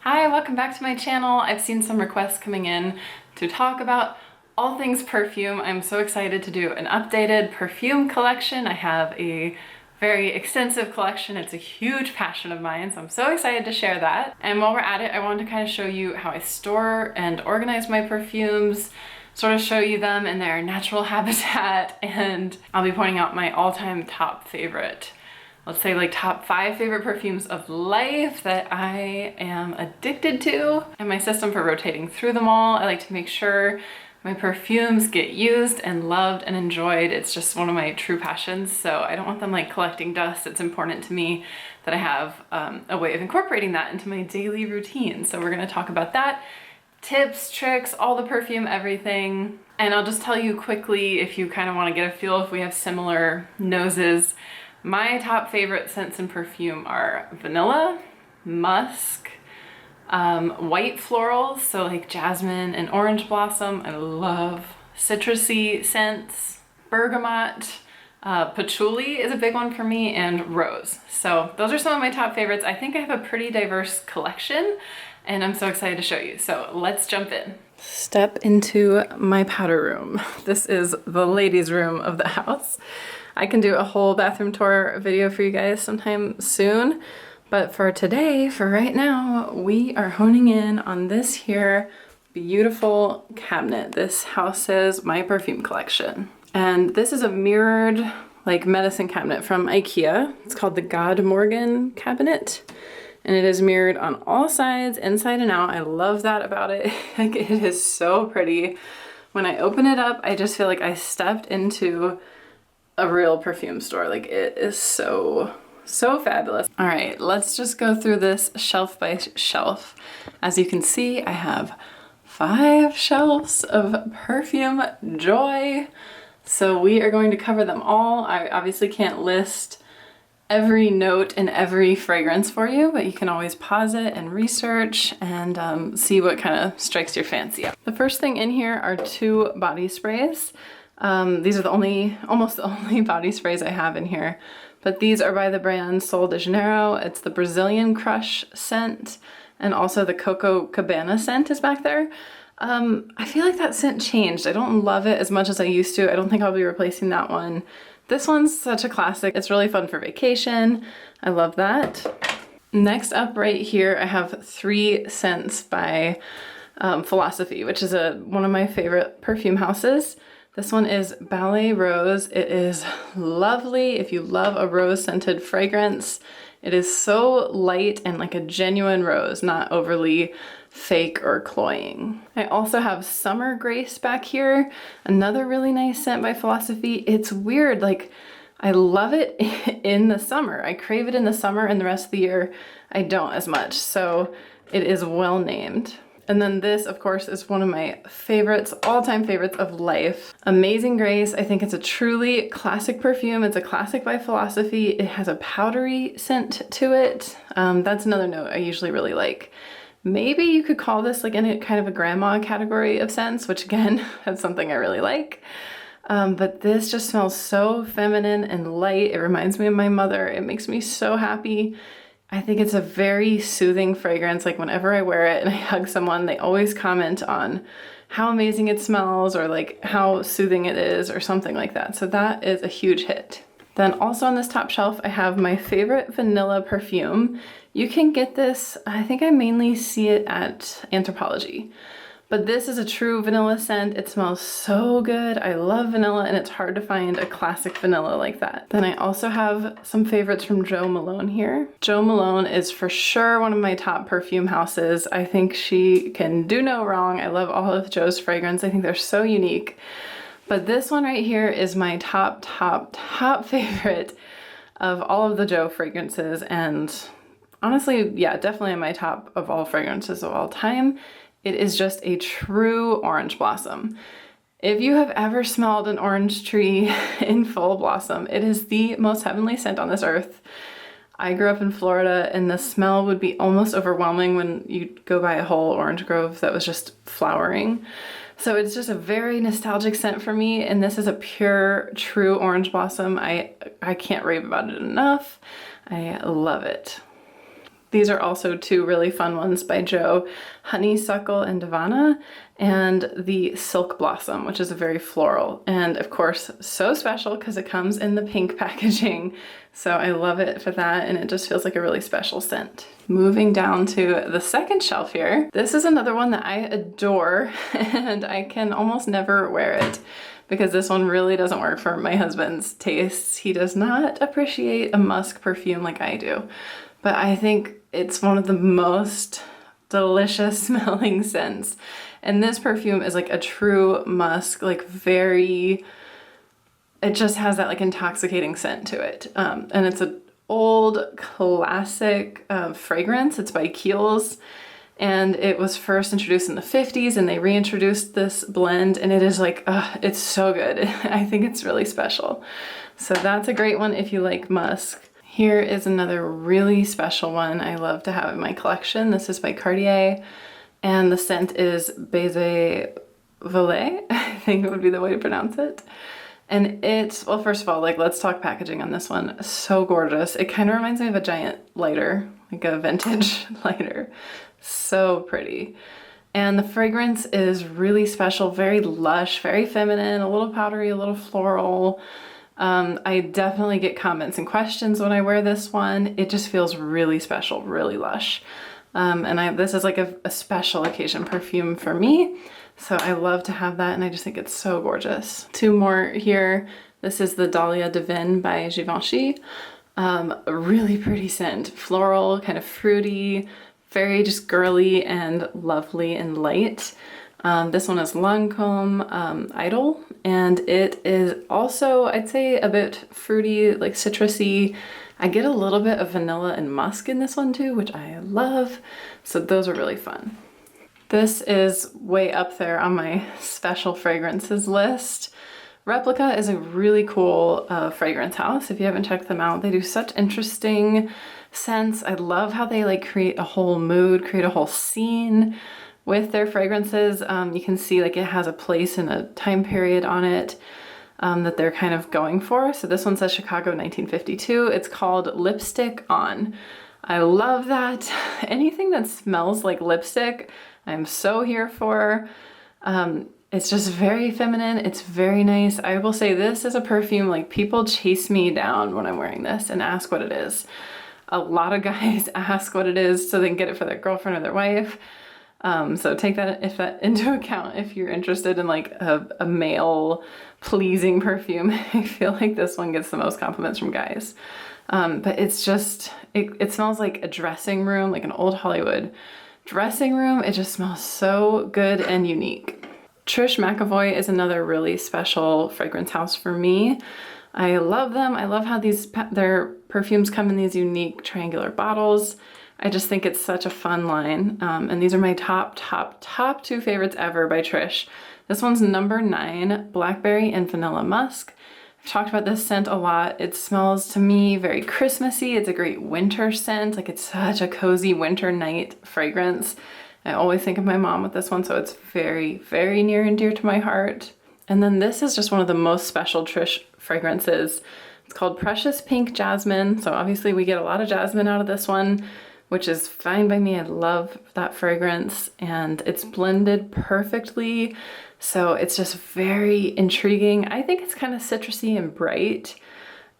Hi, welcome back to my channel. I've seen some requests coming in to talk about all things perfume. I'm so excited to do an updated perfume collection. I have a very extensive collection. It's a huge passion of mine, so I'm so excited to share that. And while we're at it, I wanted to kind of show you how I store and organize my perfumes, sort of show you them in their natural habitat, and I'll be pointing out my all-time top favorite, let's say like top 5 favorite perfumes of life that I am addicted to, and my system for rotating through them all. I like to make sure my perfumes get used and loved and enjoyed. It's just one of my true passions, so I don't want them like collecting dust. It's important to me that I have a way of incorporating that into my daily routine. So we're gonna talk about that. Tips, tricks, all the perfume, everything. And I'll just tell you quickly, if you kind of want to get a feel if we have similar noses, my top favorite scents in perfume are vanilla, musk, white florals, so like jasmine and orange blossom. I love citrusy scents, bergamot, patchouli is a big one for me, and rose. So those are some of my top favorites. I think I have a pretty diverse collection and I'm so excited to show you. So let's jump in. Step into my powder room. This is the ladies' room of the house. I can do a whole bathroom tour video for you guys sometime soon, but for today, for right now, we are honing in on this here beautiful cabinet. This houses my perfume collection. And this is a mirrored like medicine cabinet from IKEA. It's called the God Morgan cabinet. And it is mirrored on all sides, inside and out. I love that about it. Like, it is so pretty. When I open it up, I just feel like I stepped into a real perfume store. Like, it is so fabulous. All right, let's just go through this shelf by shelf. As you can see, I have 5 shelves of perfume joy. So we are going to cover them all. I obviously can't list every note and every fragrance for you, but you can always pause it and research and see what kind of strikes your fancy. The first thing in here are 2 body sprays. These are almost the only body sprays I have in here, but these are by the brand Sol de Janeiro. It's the Brazilian Crush scent, and also the Coco Cabana scent is back there. I feel like that scent changed. I don't love it as much as I used to. I don't think I'll be replacing that one. This one's such a classic. It's really fun for vacation. I love that. Next up right here, I have 3 scents by Philosophy, which is one of my favorite perfume houses. This one is Ballet Rose. It is lovely if you love a rose scented fragrance. It is so light and like a genuine rose, not overly fake or cloying. I also have Summer Grace back here, another really nice scent by Philosophy. It's weird, like I love it in the summer. I crave it in the summer, and the rest of the year I don't as much. So it is well named. And then this, of course, is one of my favorites, all-time favorites of life. Amazing Grace. I think it's a truly classic perfume. It's a classic by Philosophy. It has a powdery scent to it. That's another note I usually really like. Maybe you could call this like in a kind of a grandma category of scents, which again, that's something I really like. But this just smells so feminine and light. It reminds me of my mother. It makes me so happy. I think it's a very soothing fragrance. Like whenever I wear it and I hug someone, they always comment on how amazing it smells or like how soothing it is or something like that. So that is a huge hit. Then also on this top shelf, I have my favorite vanilla perfume. You can get this, I think I mainly see it at Anthropologie. But this is a true vanilla scent. It smells so good. I love vanilla, and it's hard to find a classic vanilla like that. Then I also have some favorites from Jo Malone here. Jo Malone is for sure one of my top perfume houses. I think she can do no wrong. I love all of Jo's fragrance. I think they're so unique. But this one right here is my top favorite of all of the Jo fragrances, and honestly, yeah, definitely in my top of all fragrances of all time. It is just a true orange blossom. If you have ever smelled an orange tree in full blossom, it is the most heavenly scent on this earth. I grew up in Florida, and the smell would be almost overwhelming when you go by a whole orange grove that was just flowering. So it's just a very nostalgic scent for me, and this is a pure, true orange blossom. I can't rave about it enough. I love it. These are also two really fun ones by Joe, Honeysuckle and Divana, and the Silk Blossom, which is a very floral. And of course, so special because it comes in the pink packaging. So I love it for that, and it just feels like a really special scent. Moving down to the second shelf here. This is another one that I adore, and I can almost never wear it because this one really doesn't work for my husband's tastes. He does not appreciate a musk perfume like I do. But I think it's one of the most delicious smelling scents. And this perfume is like a true musk, like it just has that like intoxicating scent to it. And it's an old classic fragrance. It's by Kiehl's. And it was first introduced in the 50s, and they reintroduced this blend, and it is like, it's so good. I think it's really special. So that's a great one if you like musk. Here is another really special one I love to have in my collection. This is by Cartier, and the scent is Baiser Volé, I think would be the way to pronounce it. And it's, well, first of all, like, let's talk packaging on this one. So gorgeous. It kind of reminds me of a giant lighter, like a vintage lighter. So pretty. And the fragrance is really special, very lush, very feminine, a little powdery, a little floral. I definitely get comments and questions when I wear this one. It just feels really special, really lush. This is like a special occasion perfume for me. So I love to have that, and I just think it's so gorgeous. Two more here. This is the Dahlia Divine by Givenchy. A really pretty scent, floral, kind of fruity, very just girly and lovely and light. This one is Lancôme Idol, and it is also, I'd say, a bit fruity, like citrusy. I get a little bit of vanilla and musk in this one too, which I love. So those are really fun. This is way up there on my special fragrances list. Replica is a really cool fragrance house. If you haven't checked them out, they do such interesting scents. I love how they like create a whole mood, create a whole scene with their fragrances. You can see like it has a place and a time period on it that they're kind of going for. So this one says Chicago 1952. It's called Lipstick On. I love that. Anything that smells like lipstick, I'm so here for. It's just very feminine. It's very nice. I will say this is a perfume, like people chase me down when I'm wearing this and ask what it is. A lot of guys ask what it is so they can get it for their girlfriend or their wife. So take that into account if you're interested in like a male pleasing perfume. I feel like this one gets the most compliments from guys. But it's just, it smells like a dressing room, like an old Hollywood dressing room. It just smells so good and unique. Trish McEvoy is another really special fragrance house for me. I love them. I love how their perfumes come in these unique triangular bottles. I just think it's such a fun line. And these are my top two favorites ever by Trish. This one's number 9, Blackberry and Vanilla Musk. I've talked about this scent a lot. It smells to me very Christmassy. It's a great winter scent. Like it's such a cozy winter night fragrance. I always think of my mom with this one, so it's very, very near and dear to my heart. And then this is just one of the most special Trish fragrances. It's called Precious Pink Jasmine. So obviously we get a lot of jasmine out of this one, which is fine by me. I love that fragrance, and it's blended perfectly. So it's just very intriguing. I think it's kind of citrusy and bright.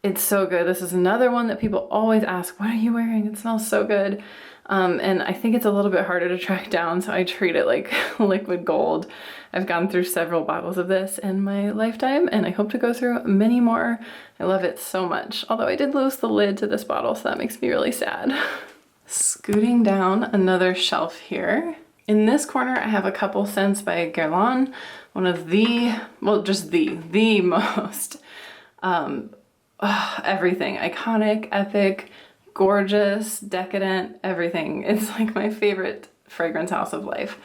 It's so good. This is another one that people always ask, what are you wearing? It smells so good. And I think it's a little bit harder to track down, so I treat it like liquid gold. I've gone through several bottles of this in my lifetime, and I hope to go through many more. I love it so much. Although I did lose the lid to this bottle, so that makes me really sad. Scooting down another shelf here. In this corner, I have a couple scents by Guerlain, one of the, well, just the most, everything, iconic, epic, gorgeous, decadent, everything. It's like my favorite fragrance house of life.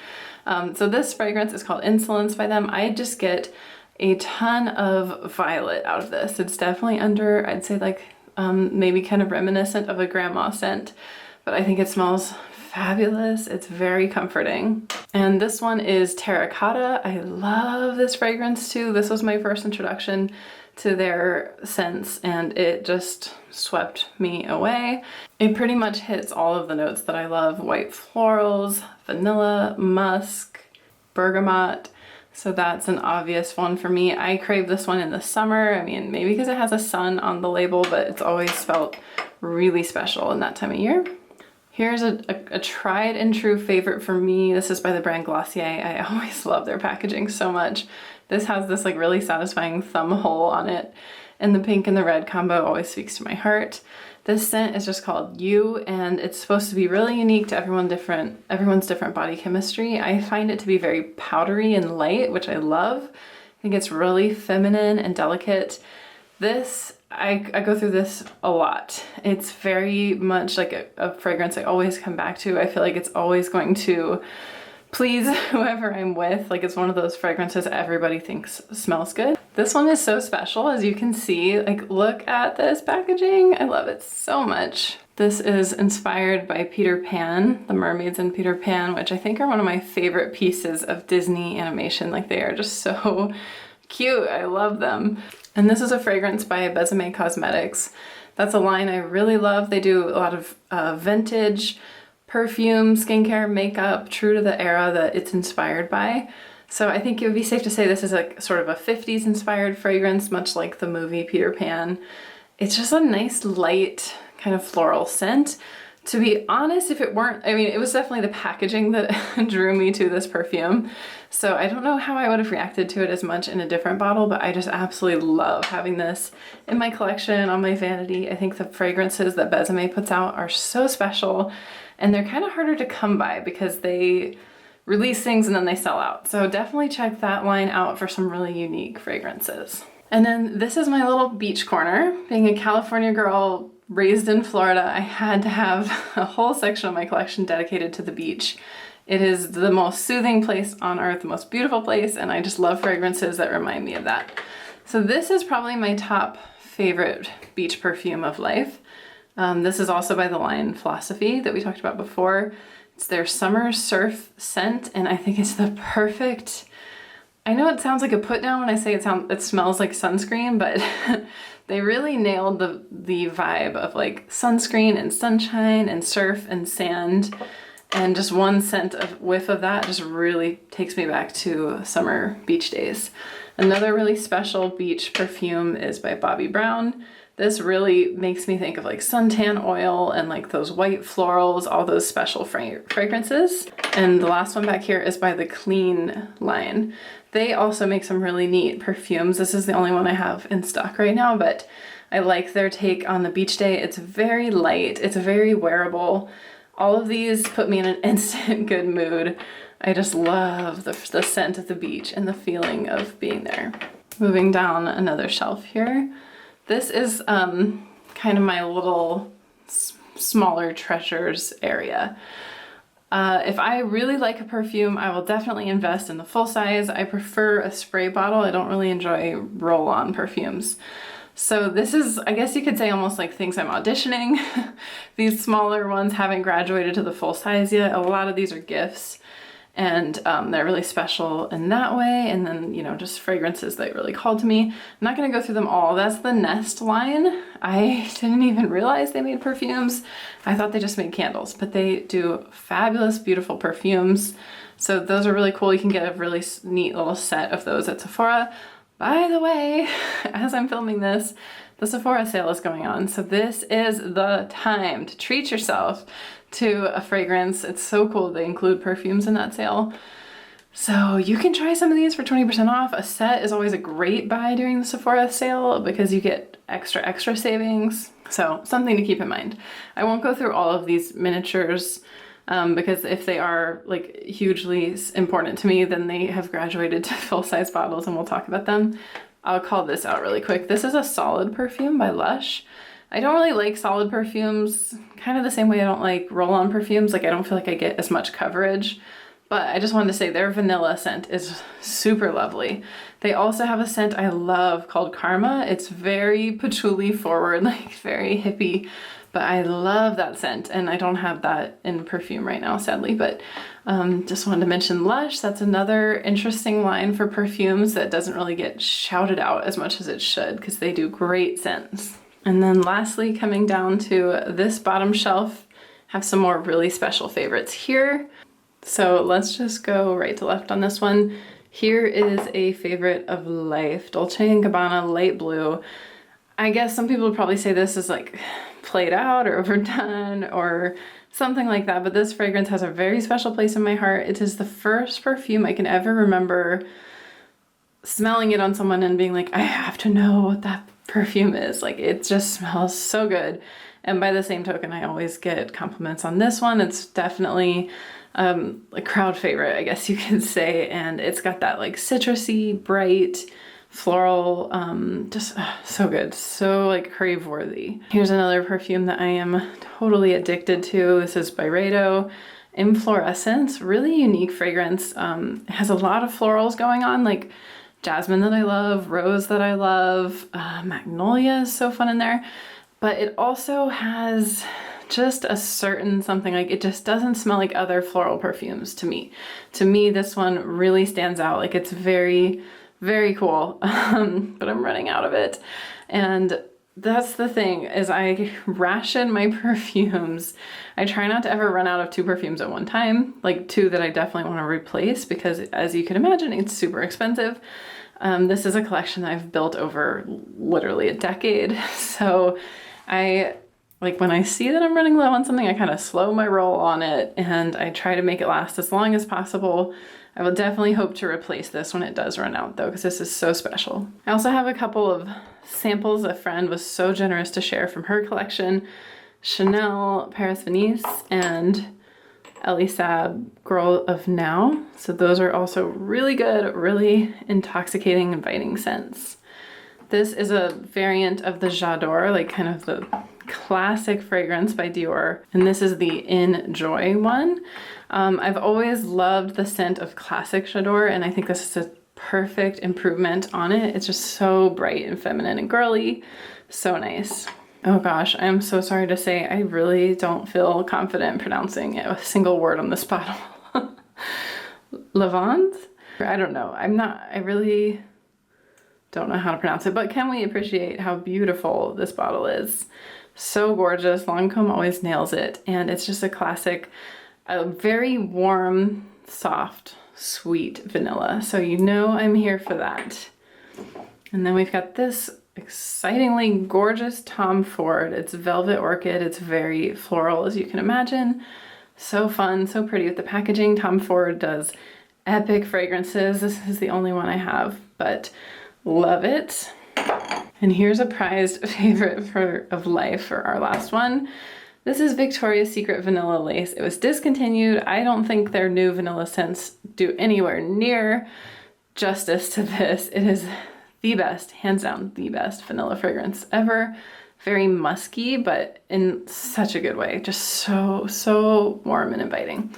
So this fragrance is called Insolence by them. I just get a ton of violet out of this. It's definitely under, I'd say like maybe kind of reminiscent of a grandma scent, but I think it smells fabulous. It's very comforting. And this one is Terracotta. I love this fragrance too. This was my first introduction to their scents and it just swept me away. It pretty much hits all of the notes that I love. White florals, vanilla, musk, bergamot. So that's an obvious one for me. I crave this one in the summer. I mean, maybe because it has a sun on the label, but it's always felt really special in that time of year. Here's a tried and true favorite for me. This is by the brand Glossier. I always love their packaging so much. This has this like really satisfying thumb hole on it, and the pink and the red combo always speaks to my heart. This scent is just called You, and it's supposed to be really unique to everyone's different body chemistry. I find it to be very powdery and light, which I love. I think it's really feminine and delicate. This, I go through this a lot. It's very much like a fragrance I always come back to. I feel like it's always going to please whoever I'm with. Like it's one of those fragrances everybody thinks smells good. This one is so special, as you can see. Like, look at this packaging. I love it so much. This is inspired by Peter Pan, the mermaids in Peter Pan, which I think are one of my favorite pieces of Disney animation. Like, they are just so cute. I love them. And this is a fragrance by Besame Cosmetics. That's a line I really love. They do a lot of vintage perfume, skincare, makeup, true to the era that it's inspired by. So I think it would be safe to say this is like sort of a 50s inspired fragrance, much like the movie Peter Pan. It's just a nice light kind of floral scent. To be honest, if it weren't, I mean, it was definitely the packaging that drew me to this perfume. So I don't know how I would have reacted to it as much in a different bottle, but I just absolutely love having this in my collection, on my vanity. I think the fragrances that Besame puts out are so special, and they're kind of harder to come by because they release things and then they sell out. So definitely check that line out for some really unique fragrances. And then this is my little beach corner. Being a California girl raised in Florida, I had to have a whole section of my collection dedicated to the beach. It is the most soothing place on earth, the most beautiful place, and I just love fragrances that remind me of that. So this is probably my top favorite beach perfume of life. This is also by the line Philosophy that we talked about before. It's their summer surf scent, and I think it's the perfect, I know it sounds like a put down when I say it smells like sunscreen, but they really nailed the vibe of like sunscreen and sunshine and surf and sand, and just one scent of whiff of that just really takes me back to summer beach days. Another really special beach perfume is by Bobbi Brown. This really makes me think of like suntan oil and like those white florals, all those special fragrances. And the last one back here is by the Clean line. They also make some really neat perfumes. This is the only one I have in stock right now, but I like their take on the beach day. It's very light, it's very wearable. All of these put me in an instant good mood. I just love the scent of the beach and the feeling of being there. Moving down another shelf here. This is kind of my little smaller treasures area. If I really like a perfume, I will definitely invest in the full size. I prefer a spray bottle. I don't really enjoy roll-on perfumes. So this is, I guess you could say, almost like things I'm auditioning. These smaller ones haven't graduated to the full size yet. A lot of these are gifts, and they're really special in that way. And then, you know, just fragrances that really called to me. I'm not gonna go through them all. That's the Nest line. I didn't even realize they made perfumes. I thought they just made candles, but they do fabulous, beautiful perfumes. So those are really cool. You can get a really neat little set of those at Sephora. By the way, as I'm filming this, the Sephora sale is going on. So this is the time to treat yourself to a fragrance. It's so cool they include perfumes in that sale. So you can try some of these for 20% off. A set is always a great buy during the Sephora sale because you get extra savings. So something to keep in mind. I won't go through all of these miniatures because if they are like hugely important to me, then they have graduated to full-size bottles and we'll talk about them. I'll call this out really quick. This is a solid perfume by Lush. I don't really like solid perfumes, kind of the same way I don't like roll-on perfumes. Like, I don't feel like I get as much coverage, but I just wanted to say their vanilla scent is super lovely. They also have a scent I love called Karma. It's very patchouli forward, like very hippie But I love that scent, and I don't have that in perfume right now, sadly, but just wanted to mention Lush. That's another interesting line for perfumes that doesn't really get shouted out as much as it should, because they do great scents. And then lastly, coming down to this bottom shelf, have some more really special favorites here. So let's just go right to left on this one. Here is a favorite of life, Dolce & Gabbana Light Blue. I guess some people would probably say this is like played out or overdone or something like that, but this fragrance has a very special place in my heart. It is the first perfume I can ever remember smelling it on someone and being like, I have to know what that perfume is. Like, it just smells so good. And by the same token, I always get compliments on this one. It's definitely a crowd favorite, I guess you could say. And it's got that like citrusy, bright, floral, just so good, so like crave worthy. Here's another perfume that I am totally addicted to. This is Byredo Inflorescence, really unique fragrance. It has a lot of florals going on, like jasmine that I love, rose that I love, magnolia is so fun in there, but it also has just a certain something, like it just doesn't smell like other floral perfumes to me. To me, this one really stands out. Like, it's very, very cool, but I'm running out of it. And that's the thing, is I ration my perfumes. I try not to ever run out of 2 perfumes at one time, like 2 that I definitely want to replace, because as you can imagine, it's super expensive. This is a collection that I've built over literally a decade. So like when I see that I'm running low on something, I kind of slow my roll on it and I try to make it last as long as possible. I will definitely hope to replace this when it does run out though, because this is so special. I also have a couple of samples a friend was so generous to share from her collection. Chanel Paris Venice and Elisab Girl of Now. So those are also really good, really intoxicating, inviting scents. This is a variant of the J'adore, like kind of the classic fragrance by Dior. And this is the Enjoy one. I've always loved the scent of classic J'adore, and I think this is a perfect improvement on it. It's just so bright and feminine and girly. So nice. Oh gosh, I'm so sorry to say, I really don't feel confident pronouncing a single word on this bottle. Lavande? I don't know. I really don't know how to pronounce it, but can we appreciate how beautiful this bottle is? So gorgeous. Lancôme always nails it. And it's just a classic, a very warm, soft, sweet vanilla. So you know I'm here for that. And then we've got this excitingly gorgeous Tom Ford. It's Velvet Orchid. It's very floral, as you can imagine. So fun, so pretty with the packaging. Tom Ford does epic fragrances. This is the only one I have, but love it. And here's a prized favorite of life for our last one. This is Victoria's Secret Vanilla Lace. It was discontinued. I don't think their new vanilla scents do anywhere near justice to this. It is the best, hands down, the best vanilla fragrance ever. Very musky, but in such a good way. Just so warm and inviting.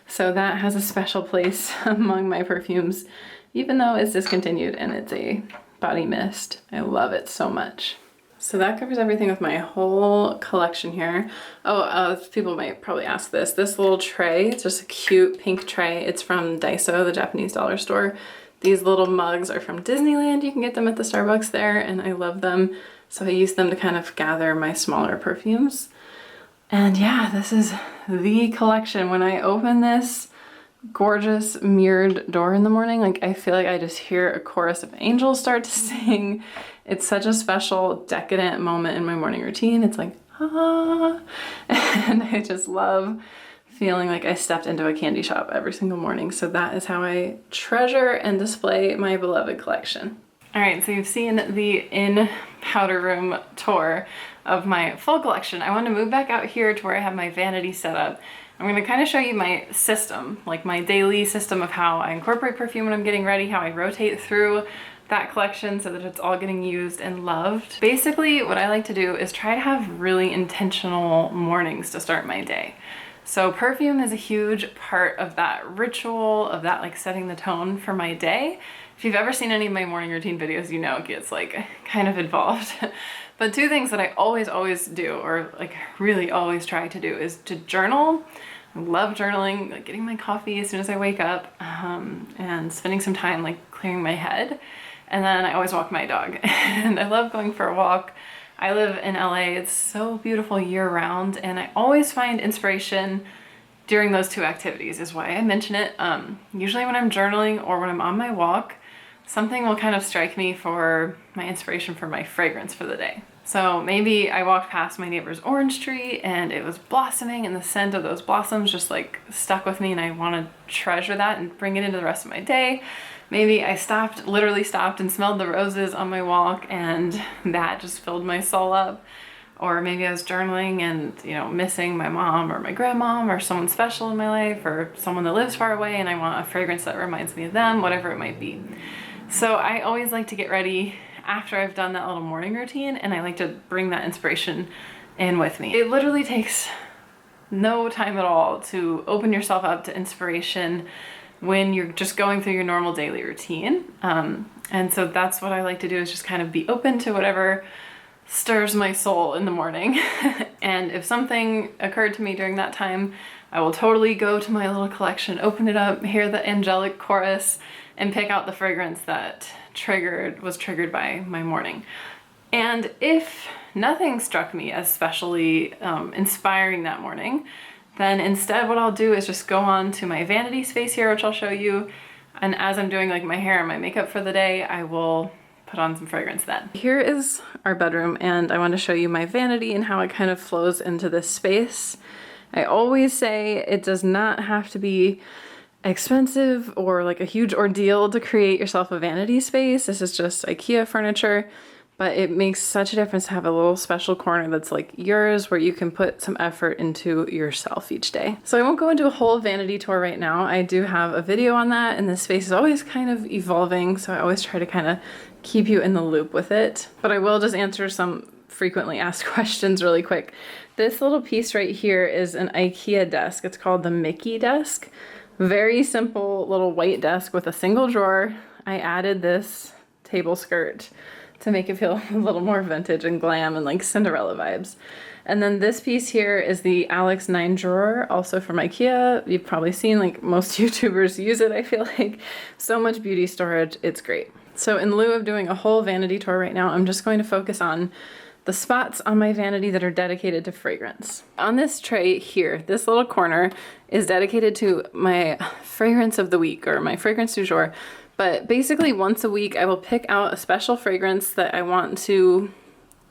So that has a special place among my perfumes, even though it's discontinued and it's a body mist. I love it so much. So that covers everything with my whole collection here. Oh, people might probably ask this. This little tray, it's just a cute pink tray. It's from Daiso, the Japanese dollar store. These little mugs are from Disneyland. You can get them at the Starbucks there, and I love them. So I use them to kind of gather my smaller perfumes. And yeah, this is the collection. When I open this gorgeous mirrored door in the morning, like I feel like I just hear a chorus of angels start to sing. It's such a special decadent moment in my morning routine. It's like, ah, and I just love feeling like I stepped into a candy shop every single morning. So that is how I treasure and display my beloved collection. All right, so you've seen the in powder room tour of my full collection. I want to move back out here to where I have my vanity set up. I'm going to kind of show you my system, like my daily system of how I incorporate perfume when I'm getting ready, how I rotate through that collection so that it's all getting used and loved. Basically, what I like to do is try to have really intentional mornings to start my day. So perfume is a huge part of that ritual, of that like setting the tone for my day. If you've ever seen any of my morning routine videos, you know it gets like kind of involved. But two things that I always do, or like really always try to do, is to journal. I love journaling, like getting my coffee as soon as I wake up, and spending some time like clearing my head. And then I always walk my dog. And I love going for a walk. I live in LA, it's so beautiful year round, and I always find inspiration during those two activities, is why I mention it. Usually when I'm journaling or when I'm on my walk, something will kind of strike me for my inspiration for my fragrance for the day. So maybe I walked past my neighbor's orange tree and it was blossoming, and the scent of those blossoms just like stuck with me, and I want to treasure that and bring it into the rest of my day. Maybe I literally stopped and smelled the roses on my walk, and that just filled my soul up. Or maybe I was journaling and, you know, missing my mom or my grandmom or someone special in my life, or someone that lives far away and I want a fragrance that reminds me of them, whatever it might be. So I always like to get ready after I've done that little morning routine, and I like to bring that inspiration in with me. It literally takes no time at all to open yourself up to inspiration when you're just going through your normal daily routine. And so that's what I like to do, is just kind of be open to whatever stirs my soul in the morning. And if something occurred to me during that time, I will totally go to my little collection, open it up, hear the angelic chorus, and pick out the fragrance that was triggered by my morning. And if nothing struck me as specially inspiring that morning, then instead what I'll do is just go on to my vanity space here, which I'll show you. And as I'm doing like my hair and my makeup for the day, I will put on some fragrance then. Here is our bedroom, and I want to show you my vanity and how it kind of flows into this space. I always say it does not have to be expensive or like a huge ordeal to create yourself a vanity space. This is just IKEA furniture, but it makes such a difference to have a little special corner that's like yours, where you can put some effort into yourself each day. So I won't go into a whole vanity tour right now. I do have a video on that, and this space is always kind of evolving, so I always try to kind of keep you in the loop with it. But I will just answer some frequently asked questions really quick. This little piece right here is an IKEA desk. It's called the Mickey desk. Very simple little white desk with a single drawer. I added this table skirt to make it feel a little more vintage and glam and like Cinderella vibes. And then this piece here is the Alex 9 drawer, also from IKEA. You've probably seen, like, most YouTubers use it, I feel like. So much beauty storage, it's great. So in lieu of doing a whole vanity tour right now, I'm just going to focus on the spots on my vanity that are dedicated to fragrance. On this tray here, this little corner is dedicated to my fragrance of the week, or my fragrance du jour. But basically once a week, I will pick out a special fragrance that I want to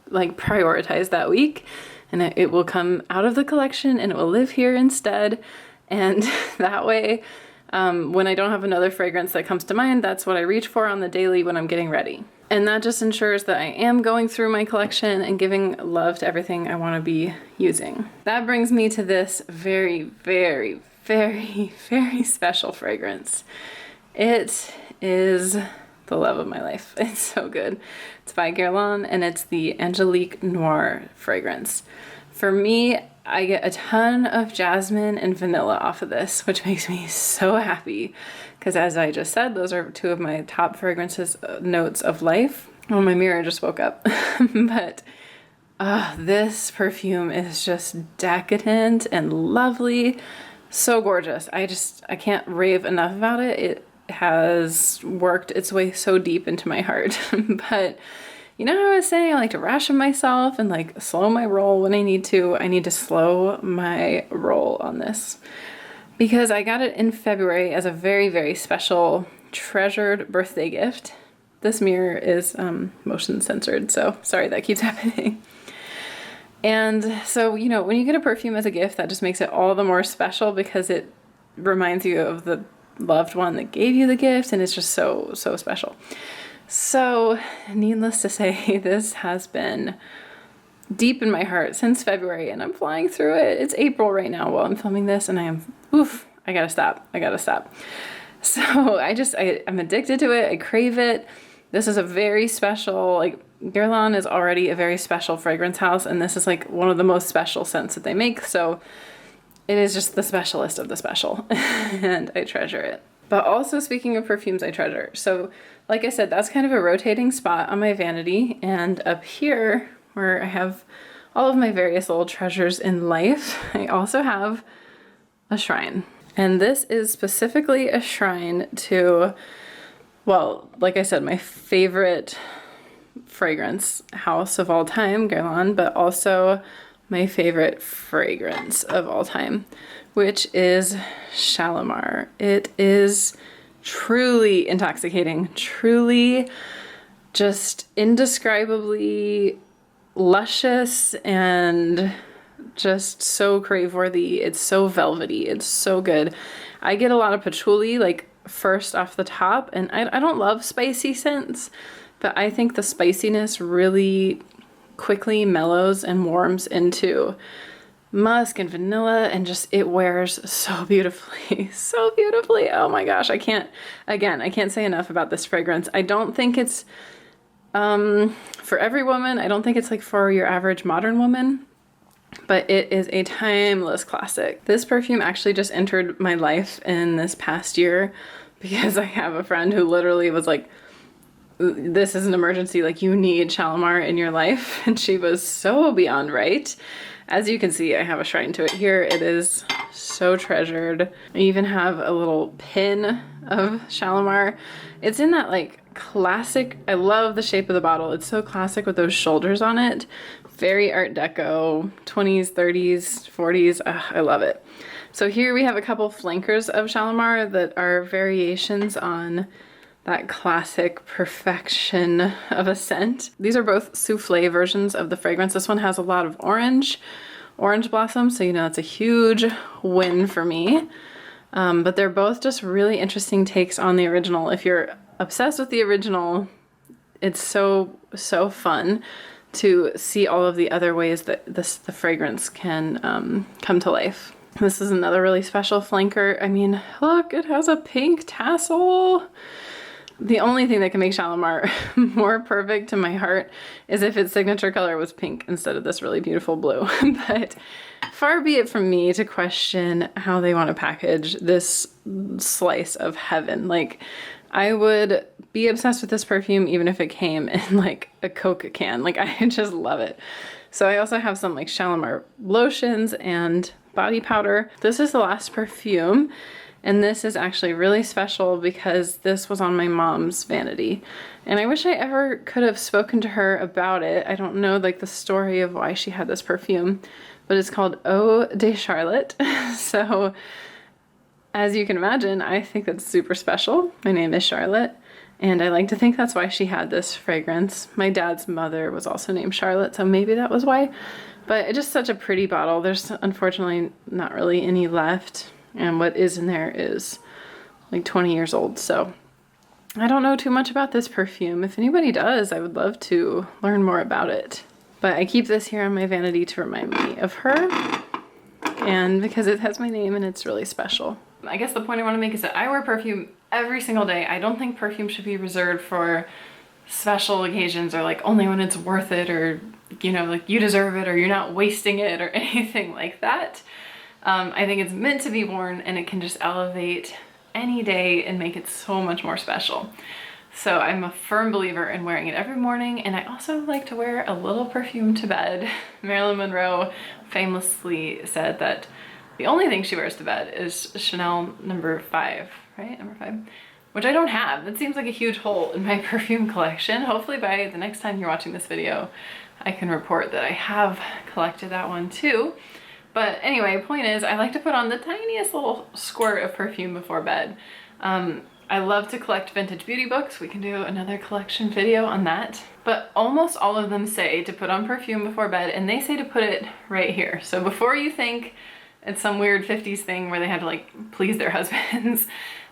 like prioritize that week. And it will come out of the collection and it will live here instead. And that way, when I don't have another fragrance that comes to mind, that's what I reach for on the daily when I'm getting ready. And that just ensures that I am going through my collection and giving love to everything I want to be using. That brings me to this very, very, very, very special fragrance. It is the love of my life. It's so good. It's by Guerlain, and it's the Angelique Noir fragrance. For me, I get a ton of jasmine and vanilla off of this, which makes me so happy, because as I just said, those are two of my top fragrances notes of life. Oh, my mirror just woke up. But this perfume is just decadent and lovely, so gorgeous. I can't rave enough about it. It has worked its way so deep into my heart. But you know how I was saying I like to ration myself and like slow my roll when I need to? I need to slow my roll on this, because I got it in February as a very, very special, treasured birthday gift. This mirror is motion censored, so sorry that keeps happening. And so, you know, when you get a perfume as a gift, that just makes it all the more special, because it reminds you of the loved one that gave you the gift, and it's just so, so special. So needless to say, this has been deep in my heart since February, and I'm flying through it. It's April right now while I'm filming this, and I gotta stop. So I'm addicted to it. I crave it. This is a very special, like, Guerlain is already a very special fragrance house, and this is like one of the most special scents that they make. So it is just the specialist of the special, and I treasure it. But also, speaking of perfumes I treasure, so like I said, that's kind of a rotating spot on my vanity, and up here where I have all of my various little treasures in life, I also have a shrine. And this is specifically a shrine to, well, like I said, my favorite fragrance house of all time, Guerlain, but also my favorite fragrance of all time, which is Shalimar. It is truly intoxicating, truly just indescribably luscious and just so crave-worthy. It's so velvety. It's so good. I get a lot of patchouli like first off the top, and I don't love spicy scents, but I think the spiciness really quickly mellows and warms into musk and vanilla, and just it wears so beautifully. So beautifully. Oh my gosh, I can't say enough about this fragrance. I don't think it's for every woman. I don't think it's like for your average modern woman, but it is a timeless classic. This perfume actually just entered my life in this past year because I have a friend who literally was like, this is an emergency, like you need Shalimar in your life. And she was so beyond right. As you can see, I have a shrine to it here. It is so treasured. I even have a little pin of Shalimar. It's in that like classic, I love the shape of the bottle. It's so classic with those shoulders on it. Very Art Deco, 20s, 30s, 40s. I love it. So here we have a couple flankers of Shalimar that are variations on that classic perfection of a scent. These are both souffle versions of the fragrance. This one has a lot of orange blossom, so you know it's a huge win for me. But they're both just really interesting takes on the original. If you're obsessed with the original, it's so fun to see all of the other ways that the fragrance can come to life. This is another really special flanker. I mean, look, it has a pink tassel. The only thing that can make Shalimar more perfect to my heart is if its signature color was pink instead of this really beautiful blue. But far be it from me to question how they want to package this slice of heaven. Like, I would be obsessed with this perfume even if it came in like a Coke can. Like, I just love it. So I also have some like Shalimar lotions and body powder. This is the last perfume. And this is actually really special because this was on my mom's vanity. And I wish I ever could have spoken to her about it. I don't know like the story of why she had this perfume, but it's called Eau de Charlotte. So as you can imagine, I think that's super special. My name is Charlotte, and I like to think that's why she had this fragrance. My dad's mother was also named Charlotte, so maybe that was why. But it's just such a pretty bottle. There's unfortunately not really any left. And what is in there is like 20 years old. So I don't know too much about this perfume. If anybody does, I would love to learn more about it. But I keep this here on my vanity to remind me of her, and because it has my name and it's really special. I guess the point I want to make is that I wear perfume every single day. I don't think perfume should be reserved for special occasions or like only when it's worth it, or, you know, like you deserve it or you're not wasting it or anything like that. I think it's meant to be worn, and it can just elevate any day and make it so much more special. So I'm a firm believer in wearing it every morning, and I also like to wear a little perfume to bed. Marilyn Monroe famously said that the only thing she wears to bed is Chanel number 5, right? Number 5, which I don't have. That seems like a huge hole in my perfume collection. Hopefully by the next time you're watching this video, I can report that I have collected that one too. But anyway, point is, I like to put on the tiniest little squirt of perfume before bed. I love to collect vintage beauty books. We can do another collection video on that. But almost all of them say to put on perfume before bed, and they say to put it right here. So before you think it's some weird 50s thing where they had to like please their husbands,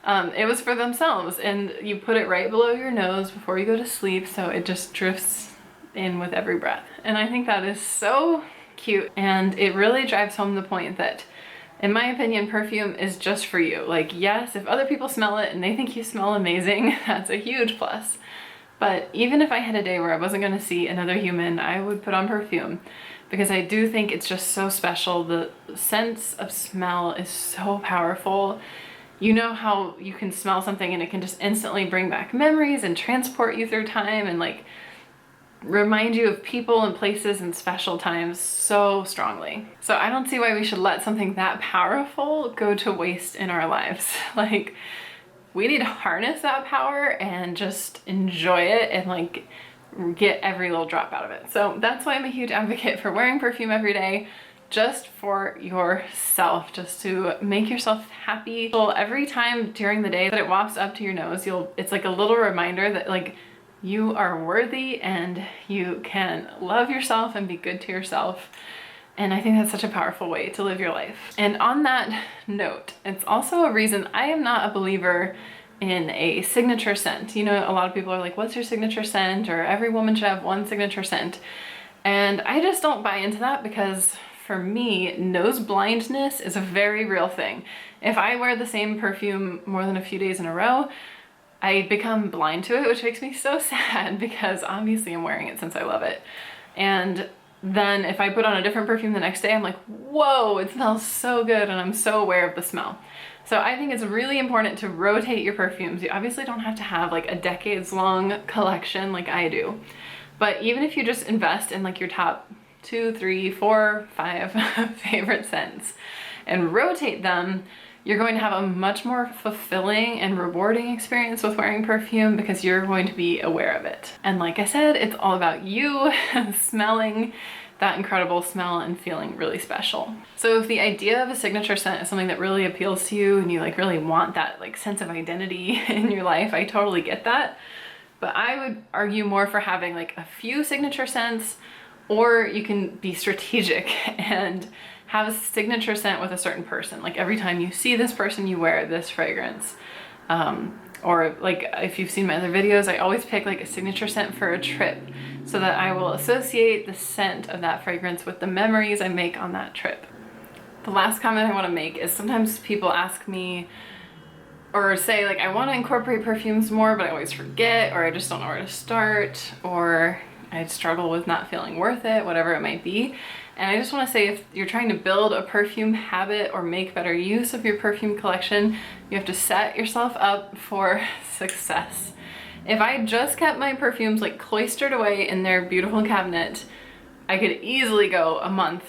it was for themselves. And you put it right below your nose before you go to sleep, so it just drifts in with every breath. And I think that is so cute, and it really drives home the point that, in my opinion, perfume is just for you. Like, yes, if other people smell it and they think you smell amazing, that's a huge plus. But even if I had a day where I wasn't going to see another human, I would put on perfume, because I do think it's just so special. The sense of smell is so powerful. You know how you can smell something and it can just instantly bring back memories and transport you through time, and like, remind you of people and places and special times so strongly. So I don't see why we should let something that powerful go to waste in our lives. Like, we need to harness that power and just enjoy it and like get every little drop out of it. So that's why I'm a huge advocate for wearing perfume every day, just for yourself, just to make yourself happy. So every time during the day that it wafts up to your nose, it's like a little reminder that like you are worthy and you can love yourself and be good to yourself. And I think that's such a powerful way to live your life. And on that note, it's also a reason I am not a believer in a signature scent. You know, a lot of people are like, what's your signature scent? Or every woman should have one signature scent. And I just don't buy into that, because for me, nose blindness is a very real thing. If I wear the same perfume more than a few days in a row, I become blind to it, which makes me so sad, because obviously I'm wearing it since I love it. And then if I put on a different perfume the next day, I'm like, whoa, it smells so good, and I'm so aware of the smell. So I think it's really important to rotate your perfumes. You obviously don't have to have like a decades-long collection like I do. But even if you just invest in like your top 2, 3, 4, 5 favorite scents and rotate them, you're going to have a much more fulfilling and rewarding experience with wearing perfume, because you're going to be aware of it. And like I said, it's all about you smelling that incredible smell and feeling really special. So if the idea of a signature scent is something that really appeals to you and you like really want that like sense of identity in your life, I totally get that. But I would argue more for having like a few signature scents, or you can be strategic and have a signature scent with a certain person. Like every time you see this person, you wear this fragrance. Or like if you've seen my other videos, I always pick like a signature scent for a trip, so that I will associate the scent of that fragrance with the memories I make on that trip. The last comment I want to make is sometimes people ask me or say like, I want to incorporate perfumes more, but I always forget, or I just don't know where to start, or I struggle with not feeling worth it, whatever it might be. And I just want to say, if you're trying to build a perfume habit or make better use of your perfume collection, you have to set yourself up for success. If I just kept my perfumes like cloistered away in their beautiful cabinet, I could easily go a month,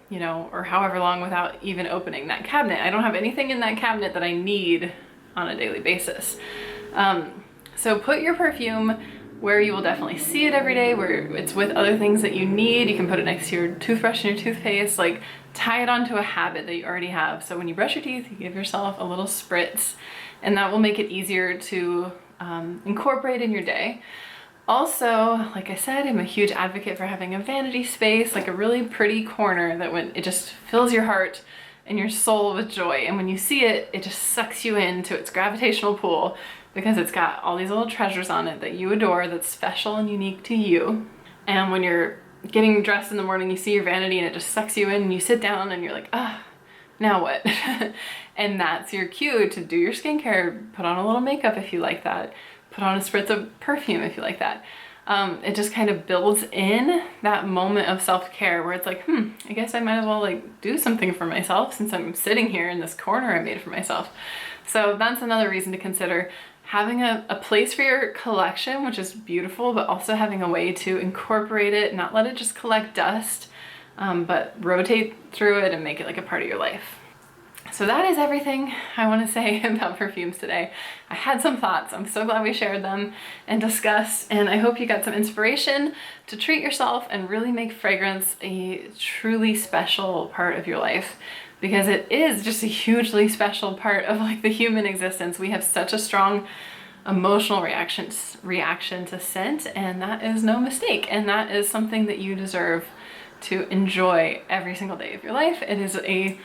you know, or however long without even opening that cabinet. I don't have anything in that cabinet that I need on a daily basis. So put your perfume where you will definitely see it every day, where it's with other things that you need. You can put it next to your toothbrush and your toothpaste, like tie it onto a habit that you already have. So when you brush your teeth, you give yourself a little spritz, and that will make it easier to incorporate in your day. Also, like I said, I'm a huge advocate for having a vanity space, like a really pretty corner that when it just fills your heart and your soul with joy. And when you see it, it just sucks you into its gravitational pull, because it's got all these little treasures on it that you adore, that's special and unique to you. And when you're getting dressed in the morning, you see your vanity and it just sucks you in, and you sit down and you're like, now what? And that's your cue to do your skincare, put on a little makeup if you like that, put on a spritz of perfume if you like that. It just kind of builds in that moment of self-care where it's like, I guess I might as well like do something for myself since I'm sitting here in this corner I made for myself. So that's another reason to consider having a place for your collection, which is beautiful, but also having a way to incorporate it, not let it just collect dust, but rotate through it and make it like a part of your life. So that is everything I want to say about perfumes today. I had some thoughts. I'm so glad we shared them and discussed, and I hope you got some inspiration to treat yourself and really make fragrance a truly special part of your life, because it is just a hugely special part of like the human existence. We have such a strong emotional reaction to scent, and that is no mistake, and that is something that you deserve to enjoy every single day of your life. It is a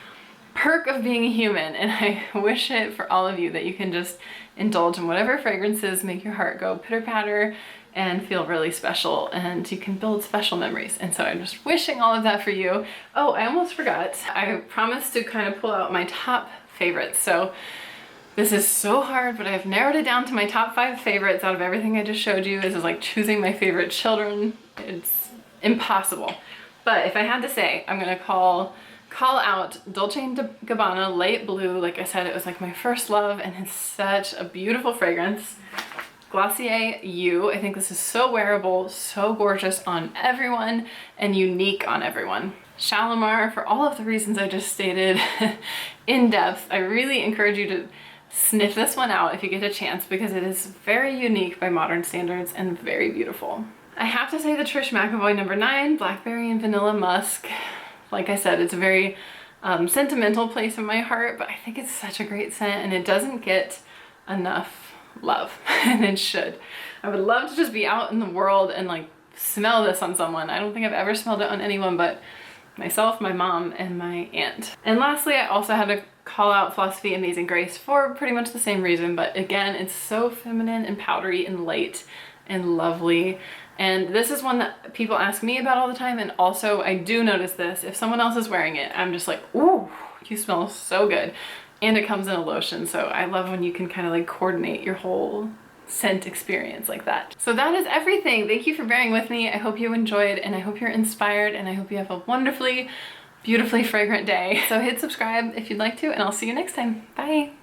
perk of being a human, and I wish it for all of you, that you can just indulge in whatever fragrances make your heart go pitter-patter and feel really special, and you can build special memories. And so I'm just wishing all of that for you. Oh, I almost forgot. I promised to kind of pull out my top favorites. So this is so hard, but I've narrowed it down to my top 5 favorites out of everything I just showed you. This is like choosing my favorite children. It's impossible. But if I had to say, I'm gonna call out Dolce & Gabbana Light Blue. Like I said, it was like my first love, and it's such a beautiful fragrance. Glossier You. I think this is so wearable, so gorgeous on everyone, and unique on everyone. Shalimar, for all of the reasons I just stated in depth. I really encourage you to sniff this one out if you get a chance, because it is very unique by modern standards and very beautiful. I have to say the Trish McEvoy number 9, Blackberry and Vanilla Musk. Like I said, it's a very sentimental place in my heart, but I think it's such a great scent and it doesn't get enough love, and it should. I would love to just be out in the world and like smell this on someone. I don't think I've ever smelled it on anyone but myself, my mom, and my aunt. And lastly, I also had to call out Philosophy Amazing Grace for pretty much the same reason, but again, it's so feminine and powdery and light and lovely. And this is one that people ask me about all the time, and also I do notice this. If someone else is wearing it, I'm just like, ooh, you smell so good. And it comes in a lotion, so I love when you can kind of like coordinate your whole scent experience like that. So that is everything. Thank you for bearing with me. I hope you enjoyed, and I hope you're inspired, and I hope you have a wonderfully, beautifully fragrant day. So hit subscribe if you'd like to, and I'll see you next time. Bye.